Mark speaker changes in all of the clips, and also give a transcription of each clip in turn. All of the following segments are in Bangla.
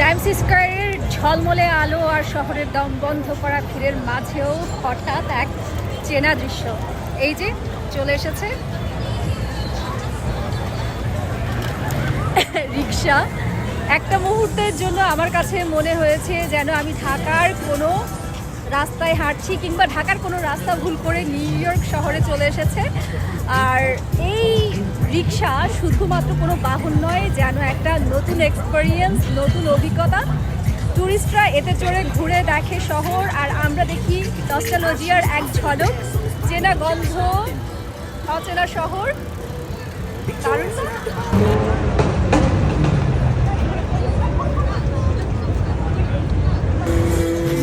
Speaker 1: টাইমস স্কয়ারের ঝলমলে আলো আর শহরের দম বন্ধ করা ভিড়ের মাঝেও হঠাৎ এক চেনা দৃশ্য। এই যে চলে এসেছে রিক্সা। একটা মুহূর্তের জন্য আমার কাছে মনে হয়েছে যেন আমি ঢাকার কোনো রাস্তায় হাঁটছি, কিংবা ঢাকার কোনো রাস্তা ভুল করে নিউ ইয়র্ক শহরে চলে এসেছে। আর এই রিক্সা শুধুমাত্র কোনো বাহন নয়, যেন একটা নতুন এক্সপেরিয়েন্স, নতুন অভিজ্ঞতা। ট্যুরিস্টরা এতে চড়ে ঘুরে দেখে শহর, আর আমরা দেখি নস্টালজিয়ার এক ঝলক। চেনা গন্ধ, অচেনা শহর। কারণ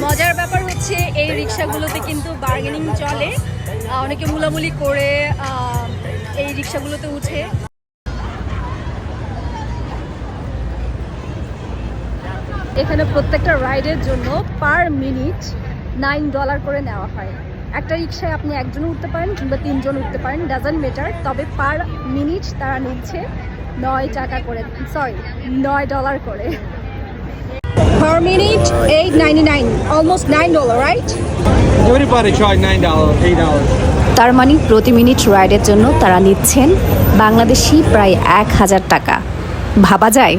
Speaker 1: মজার ব্যাপার হচ্ছে এই রিক্সাগুলোতে কিন্তু বার্গেনিং চলে। অনেকে মুলামুলি করে এই রিক্সাগুলোতে উঠে। এখানে প্রত্যেকটা রাইডের জন্য পার মিনিট $9 করে নেওয়া হয়। একটা রিক্সায় আপনি একজন উঠতে পারেন কিংবা 3 জন উঠতে পারেন, ডাজন্ট ম্যাটার। তবে পার মিনিট তারা নিচ্ছে $9 করে। Per minute, $8.99, almost $9, right?
Speaker 2: Everybody charge $8.
Speaker 3: তার মানে প্রতি মিনিট রাইডের জন্য তারা নিচ্ছেন বাংলাদেশি প্রায় 1000 টাকা। ভাবা যায়?